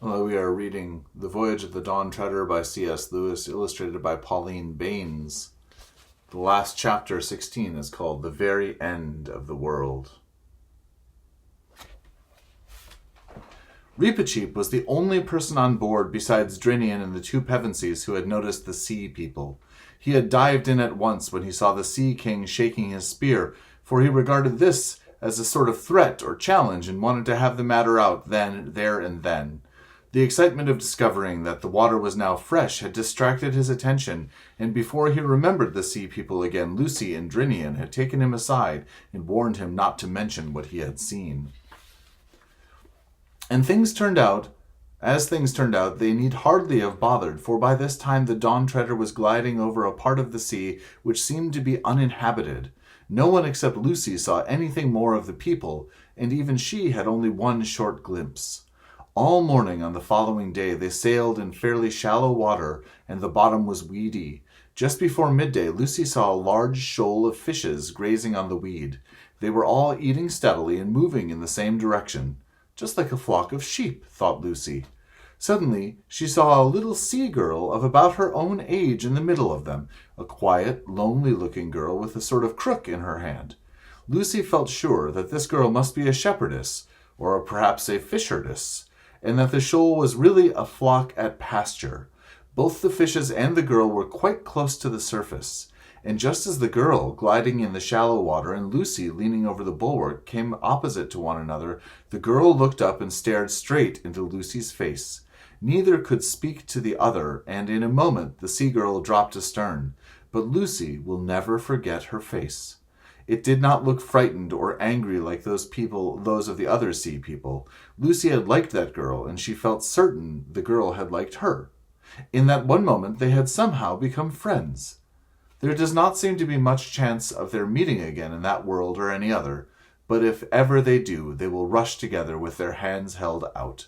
Although we are reading The Voyage of the Dawn Treader by C.S. Lewis, illustrated by Pauline Baynes. The last chapter, 16, is called The Very End of the World. Reepicheep was the only person on board besides Drinian and the two Pevensies who had noticed the sea people. He had dived in at once when he saw the Sea King shaking his spear, for he regarded this as a sort of threat or challenge and wanted to have the matter out there and then. The excitement of discovering that the water was now fresh had distracted his attention, and before he remembered the sea people again, Lucy and Drinian had taken him aside and warned him not to mention what he had seen. And as things turned out, they need hardly have bothered, for by this time the Dawn Treader was gliding over a part of the sea which seemed to be uninhabited. No one except Lucy saw anything more of the people, and even she had only one short glimpse. All morning on the following day they sailed in fairly shallow water, and the bottom was weedy. Just before midday Lucy saw a large shoal of fishes grazing on the weed. They were all eating steadily and moving in the same direction. Just like a flock of sheep, thought Lucy. Suddenly she saw a little sea-girl of about her own age in the middle of them, a quiet, lonely-looking girl with a sort of crook in her hand. Lucy felt sure that this girl must be a shepherdess, or perhaps a fisherdess, and that the shoal was really a flock at pasture. Both the fishes and the girl were quite close to the surface, and just as the girl, gliding in the shallow water, and Lucy, leaning over the bulwark, came opposite to one another, the girl looked up and stared straight into Lucy's face. Neither could speak to the other, and in a moment the sea-girl dropped astern. But Lucy will never forget her face. It did not look frightened or angry like those of the other sea people. Lucy had liked that girl, and she felt certain the girl had liked her. In that one moment they had somehow become friends. There does not seem to be much chance of their meeting again in that world or any other, but if ever they do, they will rush together with their hands held out.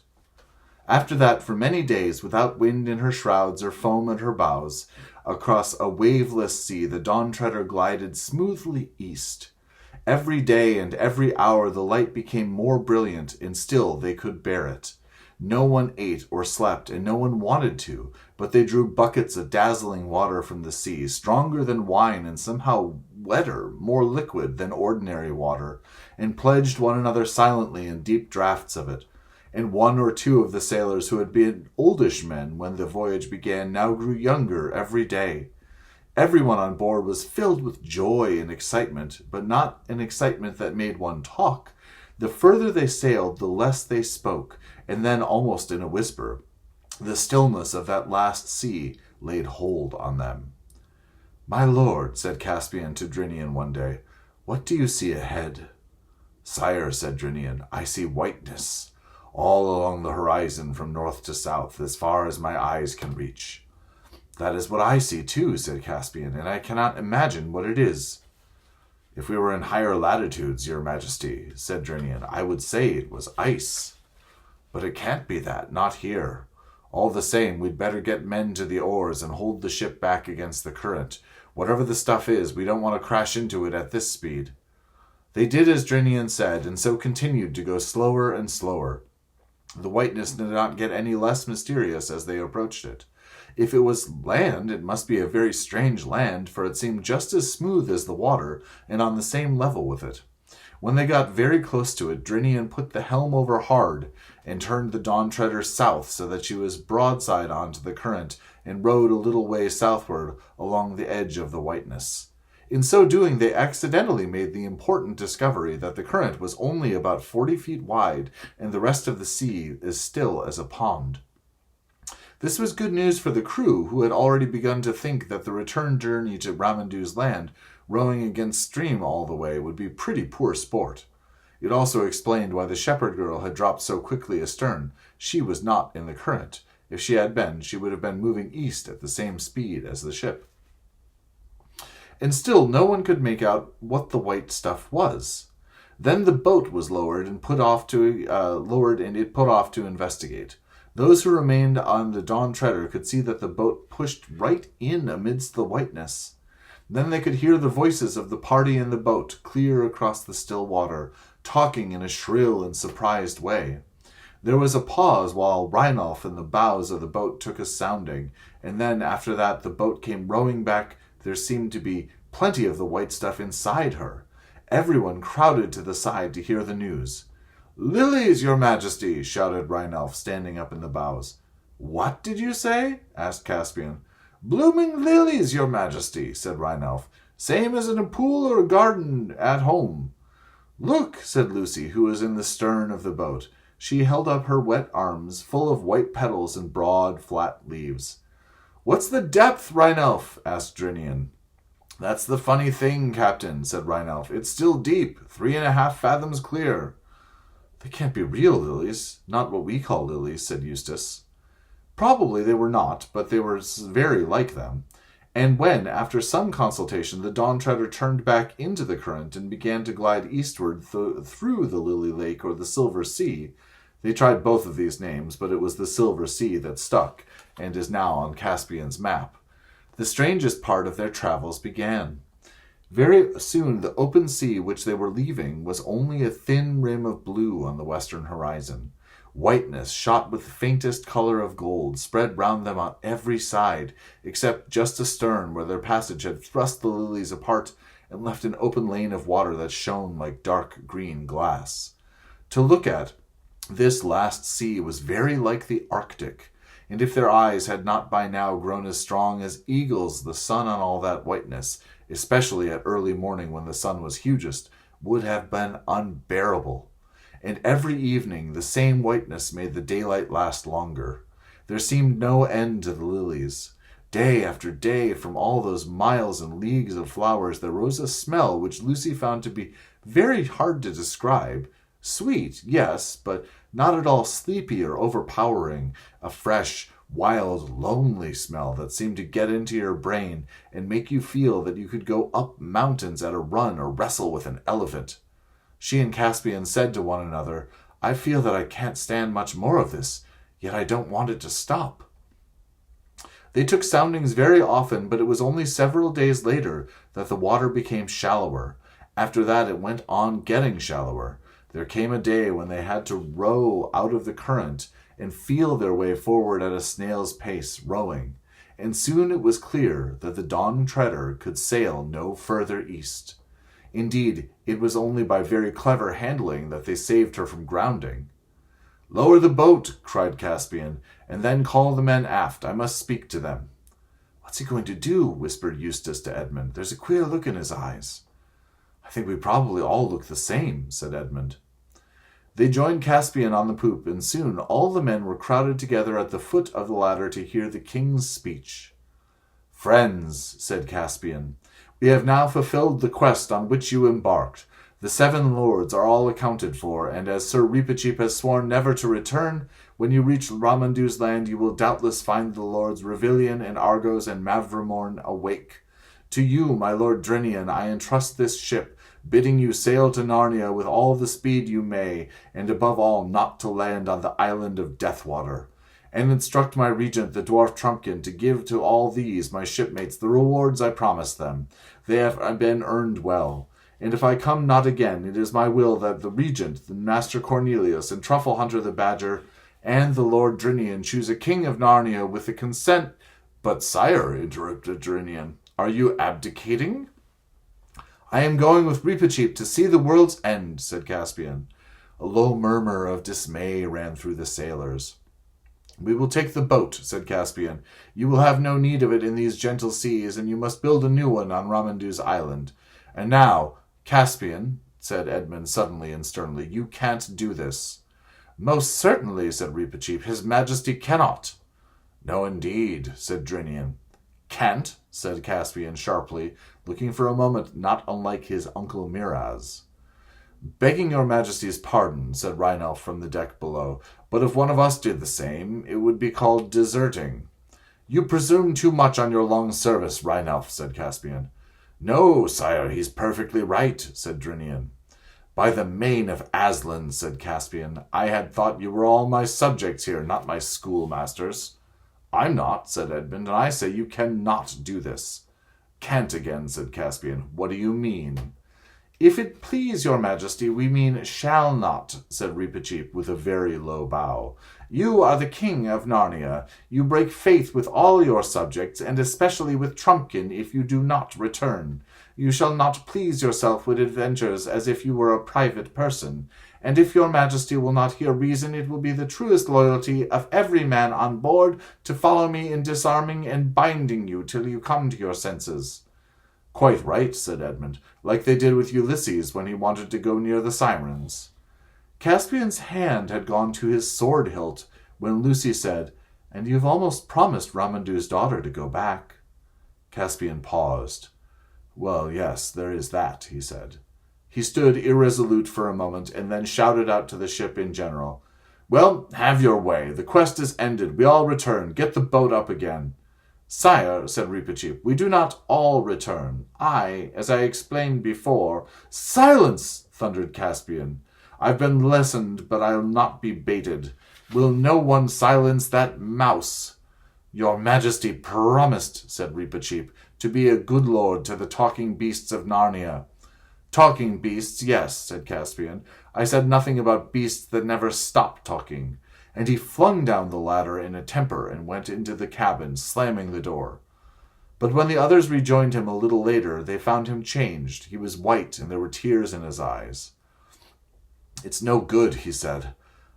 After that, for many days, without wind in her shrouds or foam at her bows, across a waveless sea the Dawn Treader glided smoothly east. Every day and every hour the light became more brilliant, and still they could bear it. No one ate or slept, and no one wanted to, but they drew buckets of dazzling water from the sea, stronger than wine and somehow wetter, more liquid than ordinary water, and pledged one another silently in deep draughts of it. And one or two of the sailors who had been oldish men when the voyage began now grew younger every day. Everyone on board was filled with joy and excitement, but not an excitement that made one talk. The further they sailed, the less they spoke, and then almost in a whisper. The stillness of that last sea laid hold on them. "My lord," said Caspian to Drinian one day, "what do you see ahead?" "Sire," said Drinian, "I see whiteness all along the horizon from north to south, as far as my eyes can reach." "That is what I see too," said Caspian, "and I cannot imagine what it is." "If we were in higher latitudes, your majesty," said Drinian, "I would say it was ice. But it can't be that, not here. All the same, we'd better get men to the oars and hold the ship back against the current. Whatever the stuff is, we don't want to crash into it at this speed." They did as Drinian said, and so continued to go slower and slower. The whiteness did not get any less mysterious as they approached it. If it was land, it must be a very strange land, for it seemed just as smooth as the water, and on the same level with it. When they got very close to it, Drinian put the helm over hard, and turned the Dawn Treader south so that she was broadside on to the current, and rowed a little way southward along the edge of the whiteness. In so doing, they accidentally made the important discovery that the current was only about 40 feet wide, and the rest of the sea as still as a pond. This was good news for the crew, who had already begun to think that the return journey to Ramandu's land, rowing against stream all the way, would be pretty poor sport. It also explained why the shepherd girl had dropped so quickly astern. She was not in the current. If she had been, she would have been moving east at the same speed as the ship. And still no one could make out what the white stuff was. Then the boat was lowered and put off to investigate. Those who remained on the Dawn Treader could see that the boat pushed right in amidst the whiteness. Then they could hear the voices of the party in the boat clear across the still water, talking in a shrill and surprised way. There was a pause while Reinolf in the bows of the boat took a sounding, and then after that the boat came rowing back. There seemed to be plenty of the white stuff inside her. Everyone crowded to the side to hear the news. "Lilies, your majesty!" shouted Reinolf, standing up in the bows. "What did you say?" asked Caspian. "Blooming lilies, your majesty," said Reinolf. "Same as in a pool or a garden at home." "Look," said Lucy, who was in the stern of the boat. She held up her wet arms, full of white petals and broad, flat leaves. "What's the depth, Reinolf?" asked Drinian. "That's the funny thing, Captain," said Reinolf. "It's still deep, 3.5 fathoms clear." "They can't be real lilies, not what we call lilies," said Eustace. Probably they were not, but they were very like them. And when, after some consultation, the Dawn Treader turned back into the current and began to glide eastward through the Lily Lake or the Silver Sea, they tried both of these names, but it was the Silver Sea that stuck, and is now on Caspian's map. The strangest part of their travels began. Very soon the open sea which they were leaving was only a thin rim of blue on the western horizon. Whiteness, shot with the faintest color of gold, spread round them on every side, except just astern, where their passage had thrust the lilies apart and left an open lane of water that shone like dark green glass. To look at, this last sea was very like the Arctic, and if their eyes had not by now grown as strong as eagles, the sun on all that whiteness, especially at early morning when the sun was hugest, would have been unbearable. And every evening the same whiteness made the daylight last longer. There seemed no end to the lilies. Day after day, from all those miles and leagues of flowers, there rose a smell which Lucy found to be very hard to describe. Sweet, yes, but not at all sleepy or overpowering, a fresh, wild, lonely smell that seemed to get into your brain and make you feel that you could go up mountains at a run or wrestle with an elephant. She and Caspian said to one another, "I feel that I can't stand much more of this, yet I don't want it to stop." They took soundings very often, but it was only several days later that the water became shallower. After that it went on getting shallower. There came a day when they had to row out of the current and feel their way forward at a snail's pace, rowing. And soon it was clear that the Dawn Treader could sail no further east. Indeed, it was only by very clever handling that they saved her from grounding. "Lower the boat," cried Caspian, "and then call the men aft. I must speak to them." "What's he going to do?" whispered Eustace to Edmund. "There's a queer look in his eyes." "I think we probably all look the same," said Edmund. They joined Caspian on the poop, and soon all the men were crowded together at the foot of the ladder to hear the king's speech. "Friends," said Caspian, "we have now fulfilled the quest on which you embarked. The 7 lords are all accounted for, and as Sir Reepicheep has sworn never to return, when you reach Ramandu's land you will doubtless find the lords Revilian and Argos and Mavremorn awake. To you, my lord Drinian, I entrust this ship, bidding you sail to Narnia with all the speed you may, and above all not to land on the island of Deathwater. And instruct my regent, the dwarf Trumpkin, to give to all these, my shipmates, the rewards I promised them. They have been earned well. And if I come not again, it is my will that the regent, the Master Cornelius, and Truffle Hunter the Badger, and the Lord Drinian choose a king of Narnia with the consent—" "But, sire," interrupted Drinian, "are you abdicating?" "I am going with Reepicheep to see the world's end," said Caspian. A low murmur of dismay ran through the sailors. "We will take the boat," said Caspian. "You will have no need of it in these gentle seas, and you must build a new one on Ramandu's island. And now, Caspian," said Edmund suddenly and sternly, "you can't do this." "Most certainly," said Reepicheep, "His Majesty cannot." "No, indeed," said Drinian. "Can't?" said Caspian sharply, looking for a moment not unlike his Uncle Miraz. "Begging your Majesty's pardon," said Reinolf from the deck below, "but if one of us did the same, it would be called deserting." "You presume too much on your long service, Reinolf," said Caspian. "No, sire, he's perfectly right," said Drinian. "By the mane of Aslan," said Caspian, "I had thought you were all my subjects here, not my schoolmasters." "I'm not," said Edmund, "and I say you cannot do this." "Can't again," said Caspian. "What do you mean?" If it please your majesty, we mean shall not, said Reepicheep with a very low bow. You are the king of Narnia. You break faith with all your subjects, and especially with Trumpkin, if you do not return. You shall not please yourself with adventures as if you were a private person. And if your majesty will not hear reason, it will be the truest loyalty of every man on board to follow me in disarming and binding you till you come to your senses. Quite right, said Edmund, like they did with Ulysses when he wanted to go near the Sirens. Caspian's hand had gone to his sword hilt when Lucy said, And you've almost promised Ramandu's daughter to go back. Caspian paused. Well, yes, there is that, he said. He stood irresolute for a moment and then shouted out to the ship in general. Well, have your way. The quest is ended. We all return. Get the boat up again. Sire, said Reepicheep, we do not all return. As I explained before— Silence, thundered Caspian. I've been lessoned, but I'll not be baited. Will no one silence that mouse? Your majesty promised, said Reepicheep, to be a good lord to the talking beasts of Narnia. Talking beasts, yes, said Caspian. I said nothing about beasts that never stop talking. And he flung down the ladder in a temper and went into the cabin, slamming the door. But when the others rejoined him a little later, they found him changed. He was white, and there were tears in his eyes. It's no good, he said.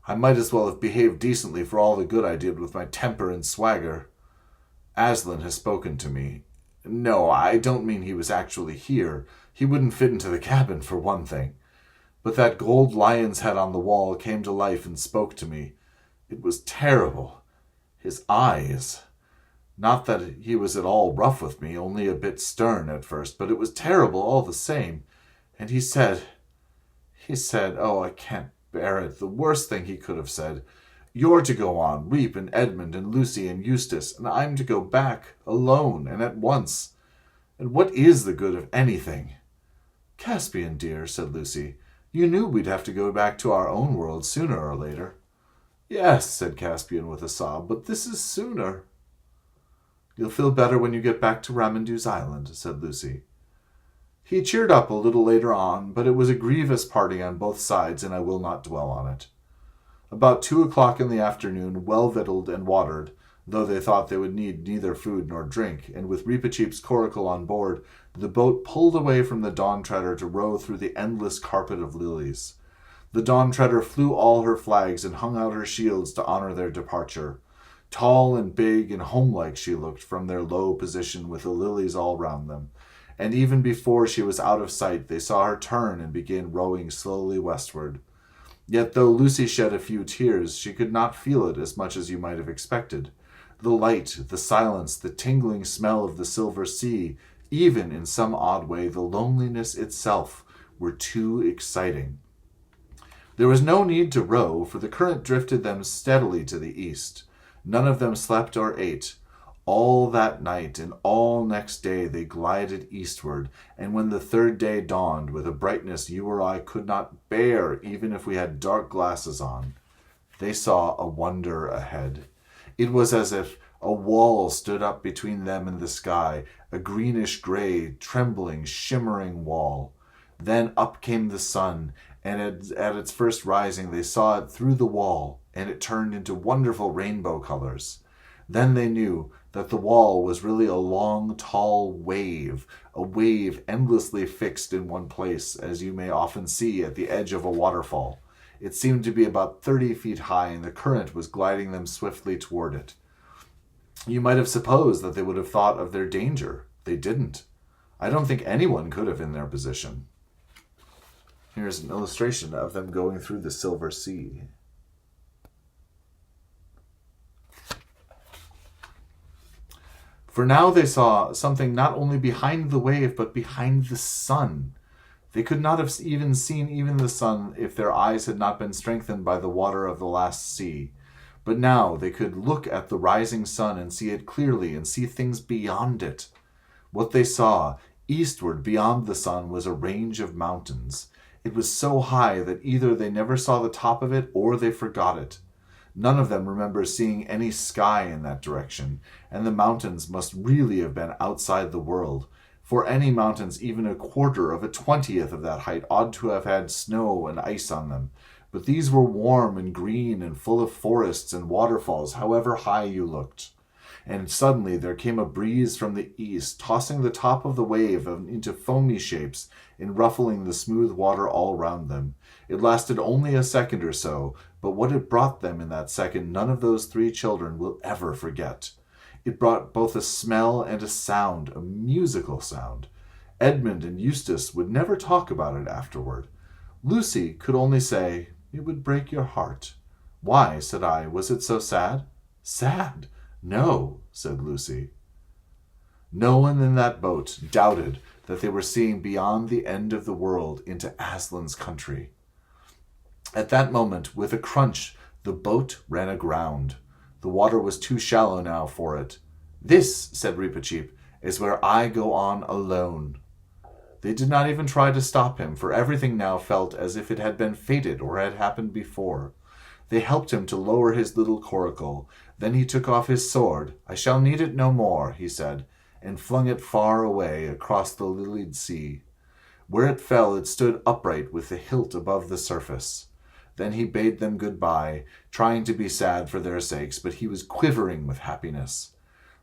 I might as well have behaved decently for all the good I did with my temper and swagger. Aslan has spoken to me. No, I don't mean he was actually here. He wouldn't fit into the cabin, for one thing. But that gold lion's head on the wall came to life and spoke to me. It was terrible. His eyes. Not that he was at all rough with me, only a bit stern at first, but it was terrible all the same. And he said, oh, I can't bear it, the worst thing he could have said. You're to go on, Reep and Edmund and Lucy and Eustace, and I'm to go back, alone and at once. And what is the good of anything? Caspian, dear, said Lucy, you knew we'd have to go back to our own world sooner or later. Yes, said Caspian with a sob, but this is sooner. You'll feel better when you get back to Ramandu's island, said Lucy. He cheered up a little later on, but it was a grievous parting on both sides, and I will not dwell on it. About 2:00 in the afternoon, well victualled and watered, though they thought they would need neither food nor drink, and with Reepicheep's coracle on board, the boat pulled away from the Dawn Treader to row through the endless carpet of lilies. The Dawn Treader flew all her flags and hung out her shields to honor their departure. Tall and big and homelike she looked from their low position with the lilies all round them, and even before she was out of sight they saw her turn and begin rowing slowly westward. Yet though Lucy shed a few tears, she could not feel it as much as you might have expected. The light, the silence, the tingling smell of the silver sea, even in some odd way the loneliness itself, were too exciting. There was no need to row, for the current drifted them steadily to the east. None of them slept or ate. All that night and all next day they glided eastward, and when the third day dawned with a brightness you or I could not bear even if we had dark glasses on, they saw a wonder ahead. It was as if a wall stood up between them and the sky, a greenish-gray, trembling, shimmering wall. Then up came the sun, and at its first rising they saw it through the wall, and it turned into wonderful rainbow colors. Then they knew that the wall was really a long, tall wave, a wave endlessly fixed in one place, as you may often see at the edge of a waterfall. It seemed to be about 30 feet high, and the current was gliding them swiftly toward it. You might have supposed that they would have thought of their danger. They didn't. I don't think anyone could have in their position. Here's an illustration of them going through the Silver Sea. For now they saw something not only behind the wave, but behind the sun. They could not have even seen even the sun if their eyes had not been strengthened by the water of the last sea. But now they could look at the rising sun and see it clearly and see things beyond it. What they saw, eastward beyond the sun, was a range of mountains. It was so high that either they never saw the top of it or they forgot it. None of them remember seeing any sky in that direction, and the mountains must really have been outside the world, For any mountains even a quarter of a 20th of that height ought to have had snow and ice on them. But these were warm and green and full of forests and waterfalls, however high you looked. And suddenly there came a breeze from the east, tossing the top of the wave into foamy shapes and ruffling the smooth water all round them. It lasted only a second or so, but what it brought them in that second none of those 3 children will ever forget. It brought both a smell and a sound, a musical sound. Edmund and Eustace would never talk about it afterward. Lucy could only say, "It would break your heart." "Why?" said I. "Was it so sad?" "Sad? No," said Lucy. No one in that boat doubted that they were seeing beyond the end of the world into Aslan's country. At that moment, with a crunch, the boat ran aground. The water was too shallow now for it. "This," said Reepicheep, "is where I go on alone." They did not even try to stop him, for everything now felt as if it had been fated or had happened before. They helped him to lower his little coracle. Then he took off his sword. "I shall need it no more," he said, and flung it far away across the lilied sea. Where it fell, it stood upright with the hilt above the surface. Then he bade them good-bye, trying to be sad for their sakes, but he was quivering with happiness.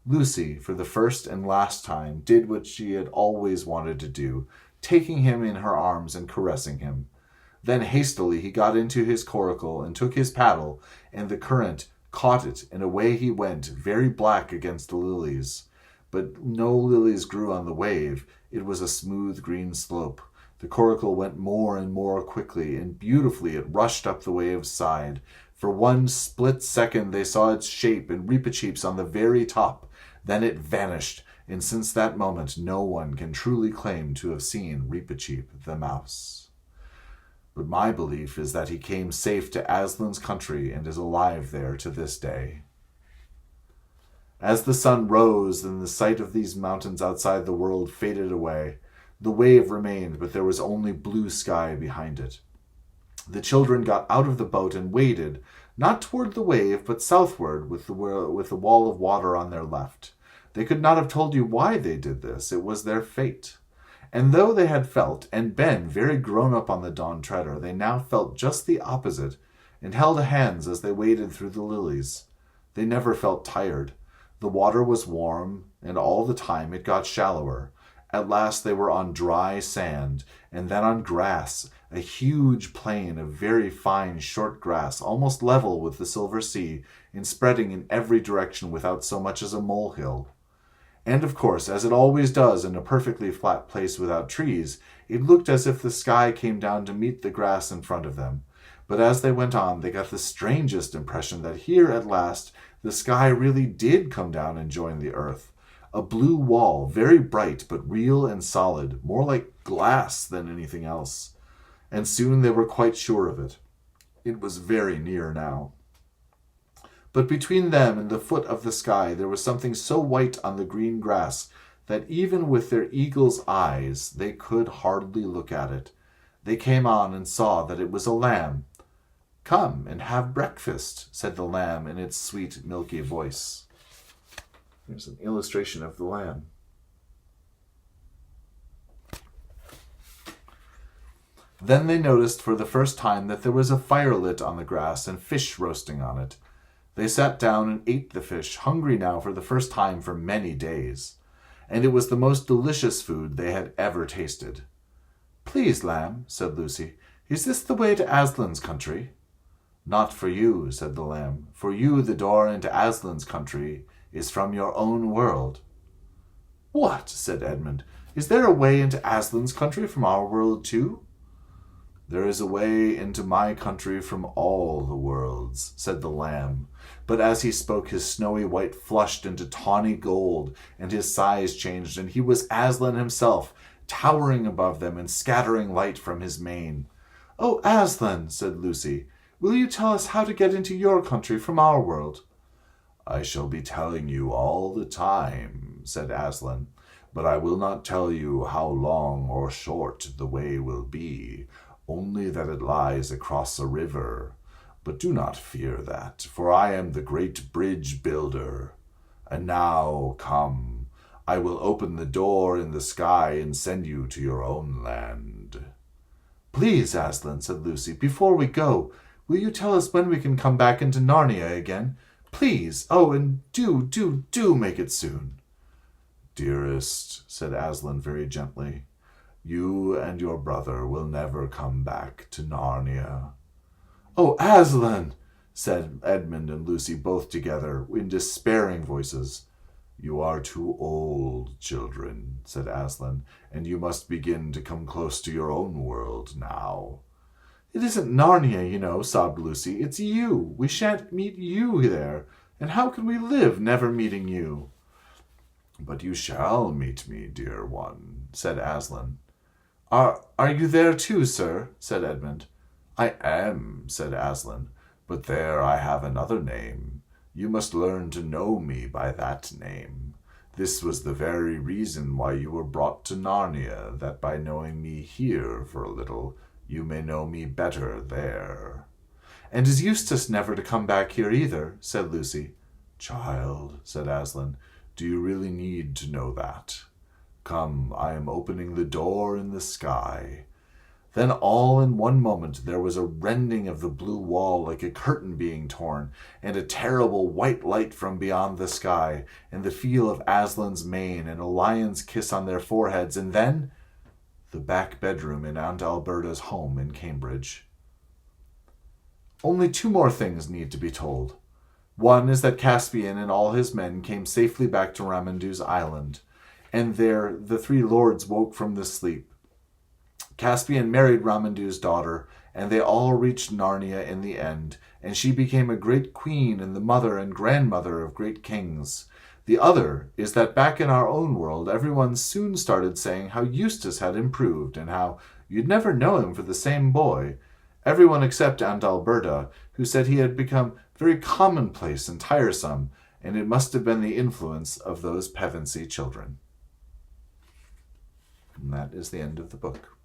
Lucy, for the first and last time, did what she had always wanted to do, taking him in her arms and caressing him. Then hastily he got into his coracle and took his paddle, and the current caught it, and away he went, very black against the lilies. But no lilies grew on the wave. It was a smooth green slope. The coracle went more and more quickly, and beautifully it rushed up the wave's side. For one split second they saw its shape and Reepicheep's on the very top. Then it vanished, and since that moment no one can truly claim to have seen Reepicheep the mouse. But my belief is that he came safe to Aslan's country and is alive there to this day. As the sun rose and the sight of these mountains outside the world faded away, the wave remained, but there was only blue sky behind it. The children got out of the boat and waded, not toward the wave, but southward with the wall of water on their left. They could not have told you why they did this. It was their fate. And though they had felt and been very grown up on the Dawn Treader, they now felt just the opposite and held hands as they waded through the lilies. They never felt tired. The water was warm, and all the time it got shallower. At last they were on dry sand, and then on grass, a huge plain of very fine short grass, almost level with the silver sea, and spreading in every direction without so much as a molehill. And of course, as it always does in a perfectly flat place without trees, it looked as if the sky came down to meet the grass in front of them. But as they went on, they got the strangest impression that here at last the sky really did come down and join the earth. A blue wall, very bright but real and solid, more like glass than anything else. And soon they were quite sure of it. It was very near now. But between them and the foot of the sky there was something so white on the green grass that even with their eagle's eyes they could hardly look at it. They came on and saw that it was a lamb. "Come and have breakfast," said the lamb in its sweet, milky voice. Here's an illustration of the lamb. Then they noticed for the first time that there was a fire lit on the grass and fish roasting on it. They sat down and ate the fish, hungry now for the first time for many days. And it was the most delicious food they had ever tasted. "Please, lamb," said Lucy, "is this the way to Aslan's country?" "Not for you," said the lamb. "For you the door into Aslan's country is from your own world." "What?" said Edmund. "Is there a way into Aslan's country from our world too?" "There is a way into my country from all the worlds," said the lamb. But as he spoke, his snowy white flushed into tawny gold, and his size changed, and he was Aslan himself, towering above them and scattering light from his mane. "Oh, Aslan," said Lucy, "will you tell us how to get into your country from our world?" "I shall be telling you all the time," said Aslan, "but I will not tell you how long or short the way will be, only that it lies across a river. But do not fear that, for I am the great bridge builder. And now, come, I will open the door in the sky and send you to your own land." "Please, Aslan," said Lucy, "before we go, will you tell us when we can come back into Narnia again? Please, oh, and do make it soon." "Dearest," said Aslan very gently, "you and your brother will never come back to Narnia." "Oh, Aslan!" said Edmund and Lucy both together, in despairing voices. "You are too old, children," said Aslan, "and you must begin to come close to your own world now." "It isn't Narnia, you know," sobbed Lucy. "It's you. We shan't meet you there. And how can we live, never meeting you?" "But you shall meet me, dear one," said Aslan. Are you there too, sir?" said Edmund. "I am," said Aslan, "but there I have another name. You must learn to know me by that name. This was the very reason why you were brought to Narnia, that by knowing me here for a little, you may know me better there." "And is Eustace never to come back here either?" said Lucy. "Child," said Aslan, "do you really need to know that? Come, I am opening the door in the sky." Then all in one moment there was a rending of the blue wall like a curtain being torn, and a terrible white light from beyond the sky, and the feel of Aslan's mane and a lion's kiss on their foreheads, and then the back bedroom in Aunt Alberta's home in Cambridge. Only two more things need to be told. One is that Caspian and all his men came safely back to Ramandu's island, and there the three lords woke from the sleep. Caspian married Ramandu's daughter, and they all reached Narnia in the end, and she became a great queen and the mother and grandmother of great kings. The other is that back in our own world everyone soon started saying how Eustace had improved, and how you'd never know him for the same boy. Everyone except Aunt Alberta, who said he had become very commonplace and tiresome, and it must have been the influence of those Pevensey children. And that is the end of the book.